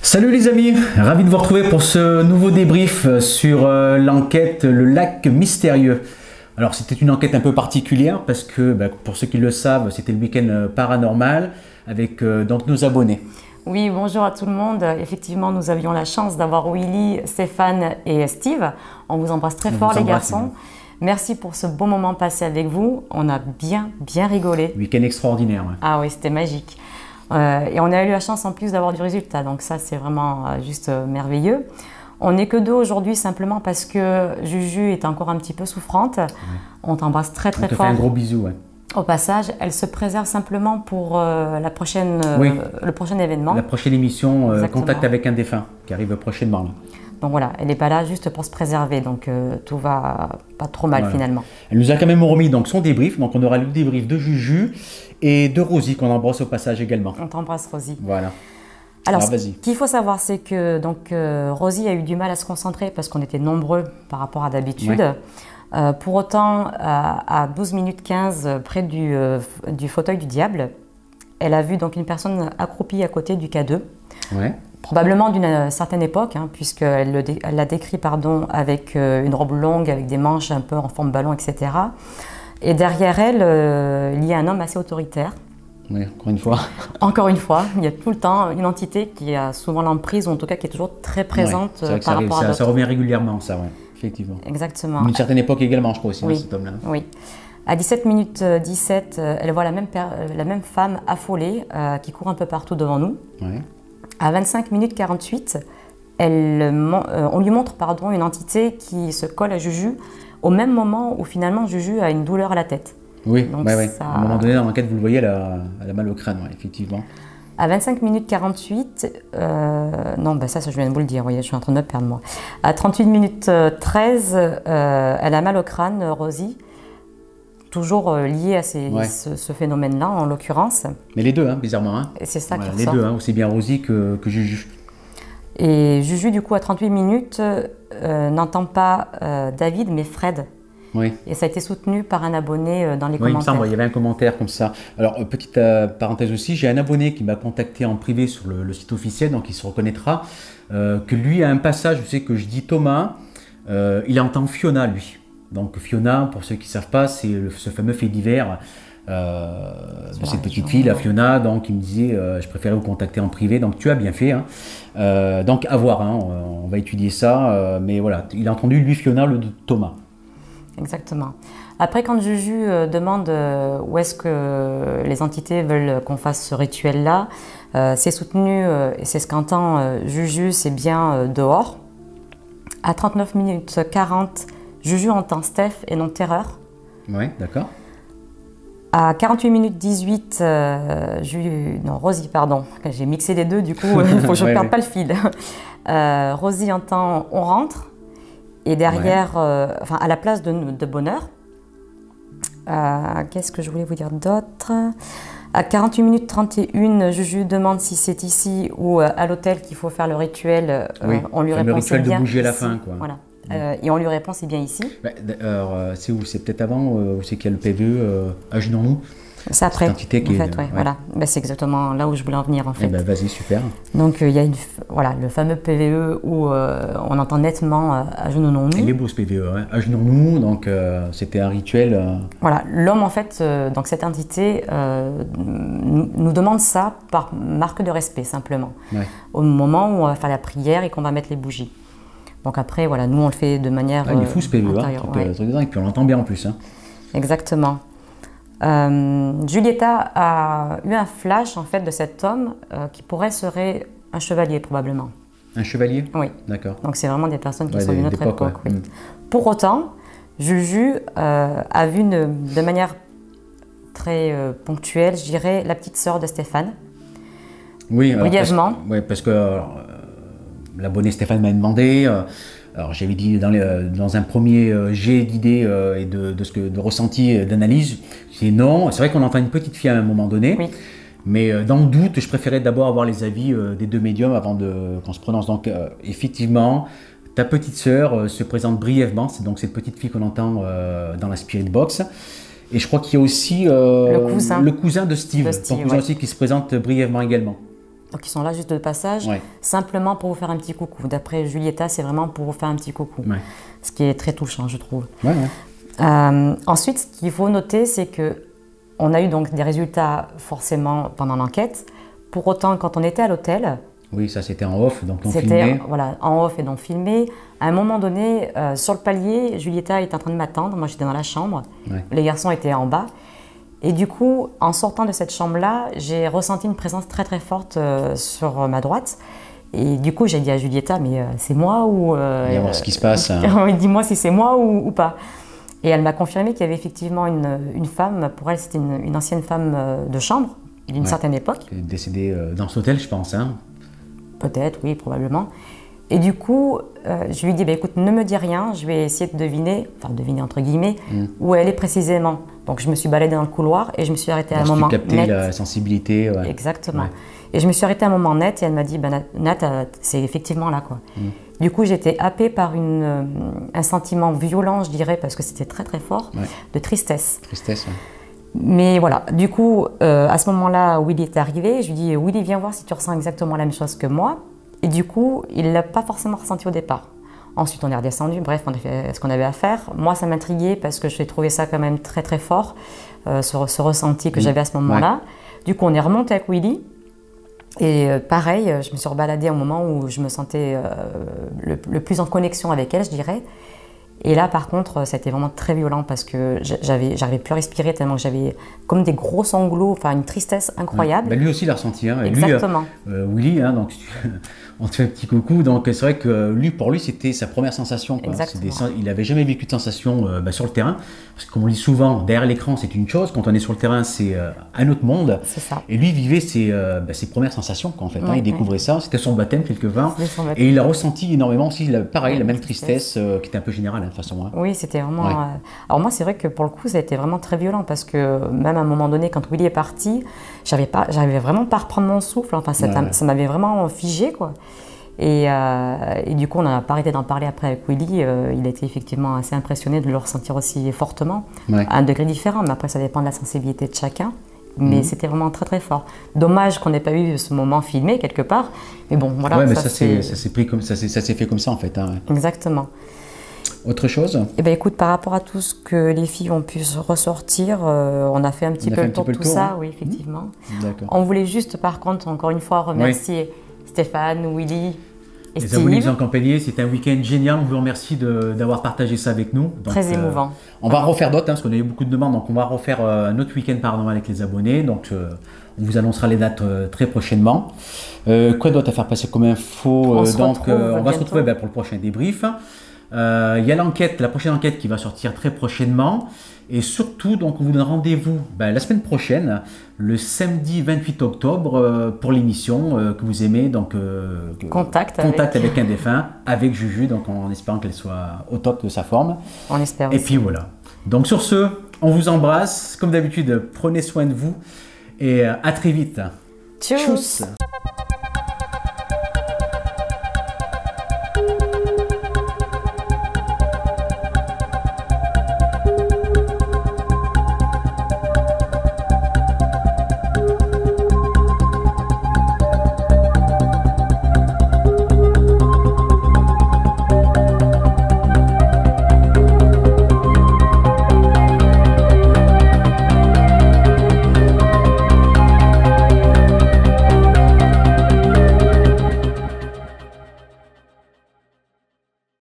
Salut les amis, ravi de vous retrouver pour ce nouveau débrief sur l'enquête Le Lac Mystérieux. Alors c'était une enquête un peu particulière parce que pour ceux qui le savent, c'était le week-end paranormal avec donc nos abonnés. Oui, bonjour à tout le monde. Effectivement, nous avions la chance d'avoir Willy, Stéphane et Steve. On vous embrasse très fort les garçons. Merci pour ce beau moment passé avec vous. On a bien rigolé. Week-end extraordinaire. Ouais. Ah oui, c'était magique. Et on a eu la chance en plus d'avoir du résultat, donc ça c'est vraiment juste merveilleux. On n'est que deux aujourd'hui simplement parce que Juju est encore un petit peu souffrante. Ouais. On t'embrasse très fort. On te fait un gros bisou. Ouais. Au passage, elle se préserve simplement pour le prochain événement. La prochaine émission Contact avec un défunt qui arrive prochainement. Là. Donc voilà, elle n'est pas là juste pour se préserver, donc tout va pas trop mal finalement. Elle nous a quand même remis donc son débrief, donc on aura le débrief de Juju et de Rosie qu'on embrasse au passage également. On t'embrasse Rosie. Voilà. Alors ce qu'il faut savoir, c'est que Rosie a eu du mal à se concentrer parce qu'on était nombreux par rapport à d'habitude. Ouais. Pour autant, à 12 minutes 15, près du fauteuil du diable, elle a vu donc une personne accroupie à côté du K2. Ouais. Probablement d'une certaine époque, puisqu'elle l'a décrit avec une robe longue, avec des manches un peu en forme ballon, etc. Et derrière elle, il y a un homme assez autoritaire. Oui, encore une fois. Encore une fois, il y a tout le temps une entité qui a souvent l'emprise, ou en tout cas qui est toujours très présente par rapport à d'autres. Ça revient régulièrement, ça, oui, effectivement. Exactement. D'une certaine époque également, je crois aussi, cet homme-là. Oui. À 17 minutes 17, elle voit la même femme affolée qui court un peu partout devant nous. Ouais. À 25 minutes 48, on lui montre une entité qui se colle à Juju au même moment où finalement Juju a une douleur à la tête. Oui, donc, ça... à un moment donné dans l'enquête, vous le voyez, elle a mal au crâne, effectivement. À 25 minutes 48, ça je viens de vous le dire, voyez, je suis en train de me perdre moi. À 38 minutes 13, elle a mal au crâne, Rosie. Toujours lié à ce phénomène-là, en l'occurrence. Mais les deux, bizarrement. C'est ça qui ressort. Les deux, aussi bien Rosie que Juju. Et Juju, du coup, à 38 minutes, n'entend pas David, mais Fred. Oui. Et ça a été soutenu par un abonné dans les commentaires. Il me semble, il y avait un commentaire comme ça. Alors, petite parenthèse aussi, j'ai un abonné qui m'a contacté en privé sur le site officiel, donc il se reconnaîtra, que lui a un passage, je sais que je dis Thomas, il entend Fiona, lui. Donc Fiona, pour ceux qui ne savent pas, c'est ce fameux fait divers de cette petite fille, la Fiona, donc il me disait je préférais vous contacter en privé, donc tu as bien fait. Donc à voir, on va étudier ça, mais voilà, il a entendu lui Fiona, le de Thomas. Exactement. Après, quand Juju demande où est-ce que les entités veulent qu'on fasse ce rituel-là, c'est soutenu, et c'est ce qu'entend Juju, c'est bien dehors. À 39 minutes 40, Juju entend Steph et non Terreur. Oui, d'accord. À 48 minutes 18, Rosie, pardon, j'ai mixé les deux, du coup, il faut que je ne perde pas le fil. Rosie entend On rentre, et derrière, à la place de Bonheur. Qu'est-ce que je voulais vous dire d'autre? À 48 minutes 31, Juju demande si c'est ici ou à l'hôtel qu'il faut faire le rituel. On lui répond c'est bien de bouger à la ici. fin, quoi. Voilà. Et on lui répond c'est bien ici. C'est où? C'est peut-être avant où c'est qu'il y a le PVE Agenons-nous. C'est après, voilà. C'est exactement là où je voulais en venir en fait. Vas-y, super. Donc il y a le fameux PVE où on entend nettement Agenons-nous. Il est beau ce PVE, Agenons-nous, donc c'était un rituel. Voilà, l'homme en fait, donc cette entité nous demande ça par marque de respect simplement. Ouais. Au moment où on va faire la prière et qu'on va mettre les bougies. Donc après, voilà, nous on le fait de manière il est fou ce PVE, et puis on l'entend bien en plus. Exactement. Julieta a eu un flash en fait de cet homme qui serait un chevalier probablement. Un chevalier? Oui. D'accord. Donc c'est vraiment des personnes qui sont d'une autre époque. Oui. Pour autant, Juju a vu de manière très ponctuelle, je dirais, la petite sœur de Stéphane. Oui, brièvement. Parce que l'abonné Stéphane m'a demandé. Alors j'avais dit dans un premier jet d'idées et de ressenti, d'analyse, j'ai dit non. C'est vrai qu'on entend une petite fille à un moment donné, oui. Mais dans le doute, je préférais d'abord avoir les avis des deux médiums avant qu'on se prononce. Donc effectivement, ta petite sœur se présente brièvement, c'est donc cette petite fille qu'on entend dans la Spirit Box. Et je crois qu'il y a aussi le cousin de Steve, ton cousin aussi qui se présente brièvement également. Donc ils sont là juste de passage, simplement pour vous faire un petit coucou. D'après Julieta, c'est vraiment pour vous faire un petit coucou. Ce qui est très touchant, je trouve. Ensuite, ce qu'il faut noter, c'est qu'on a eu donc des résultats forcément pendant l'enquête. Pour autant, quand on était à l'hôtel... Oui, ça c'était en off, donc on filmait. Voilà, en off et donc filmé. À un moment donné, sur le palier, Julieta était en train de m'attendre. Moi, j'étais dans la chambre. Les garçons étaient en bas. Et du coup, en sortant de cette chambre-là, j'ai ressenti une présence très très forte sur ma droite. Et du coup, j'ai dit à Julieta, mais c'est moi ou... Il va voir ce qui se passe. Dis-moi si c'est moi ou pas. Et elle m'a confirmé qu'il y avait effectivement une femme. Pour elle, c'était une ancienne femme de chambre d'une certaine époque. Décédée dans cet hôtel, je pense. Peut-être, oui, probablement. Et du coup, je lui ai dit, bah, écoute, ne me dis rien, je vais essayer de deviner, enfin deviner entre guillemets, où elle est précisément. Donc je me suis baladée dans le couloir et je me suis arrêtée à un moment net. Tu captais la sensibilité. Exactement. Et je me suis arrêtée à un moment net et elle m'a dit, bah, Nat, c'est effectivement là, quoi. Du coup, j'étais happée par un sentiment violent, je dirais, parce que c'était très très fort, de tristesse. Mais voilà, du coup, à ce moment-là, Willy est arrivé. Je lui dis, Willy, viens voir si tu ressens exactement la même chose que moi. Et du coup, il ne l'a pas forcément ressenti au départ. Ensuite, on est redescendu. Bref, on a fait ce qu'on avait à faire. Moi, ça m'intriguait parce que j'ai trouvé ça quand même très très fort, ce ressenti que j'avais à ce moment-là. Du coup, on est remonté avec Willy. Et pareil, je me suis rebaladée au moment où je me sentais le plus en connexion avec elle, je dirais. Et là, par contre, ça a été vraiment très violent parce que j'arrivais plus à respirer tellement que j'avais comme des gros sanglots, enfin une tristesse incroyable. Lui aussi l'a ressenti. Exactement. Lui, Willy, donc on te fait un petit coucou. Donc c'est vrai que pour lui, c'était sa première sensation. Il n'avait jamais vécu de sensation sur le terrain. Parce que comme on dit souvent, derrière l'écran, c'est une chose. Quand on est sur le terrain, c'est un autre monde. C'est ça. Et lui vivait ses premières sensations. En fait, il découvrait ça. C'était son baptême quelque part. Et il a ressenti énormément aussi, pareil, la même tristesse qui était un peu générale. De toute façon, Oui, c'était vraiment... Alors moi, c'est vrai que pour le coup, ça a été vraiment très violent parce que même à un moment donné, quand Willy est parti, j'arrivais vraiment pas à reprendre mon souffle. Enfin, ça m'avait vraiment figé, quoi. Et du coup, on n'a pas arrêté d'en parler après avec Willy. Il a été effectivement assez impressionné de le ressentir aussi fortement, à un degré différent. Mais après, ça dépend de la sensibilité de chacun. Mais c'était vraiment très très fort. Dommage qu'on n'ait pas eu ce moment filmé quelque part. Mais bon, voilà. Mais ça s'est fait comme ça en fait. Exactement. Autre chose? Eh bien, écoute, par rapport à tout ce que les filles ont pu ressortir, on a fait un petit peu le tour de tout ça, oui, effectivement. On voulait juste, par contre, encore une fois, remercier Stéphane, Willy et les Steve. abonnés de Campélier, c'était un week-end génial. On vous remercie d'avoir partagé ça avec nous. Donc, très émouvant. On va refaire d'autres, parce qu'on a eu beaucoup de demandes. Donc, on va refaire un autre week-end avec les abonnés. Donc, on vous annoncera les dates très prochainement. Quoi d'autre à faire passer comme info? On va se retrouver pour le prochain débrief. Il y a la prochaine enquête qui va sortir très prochainement. Et surtout, donc, on vous donne rendez-vous la semaine prochaine, le samedi 28 octobre, pour l'émission que vous aimez. Donc, Contact avec un défunt, avec Juju, donc en espérant qu'elle soit au top de sa forme. On espère aussi. Et puis voilà. Donc sur ce, on vous embrasse. Comme d'habitude, prenez soin de vous et à très vite. Tchuss.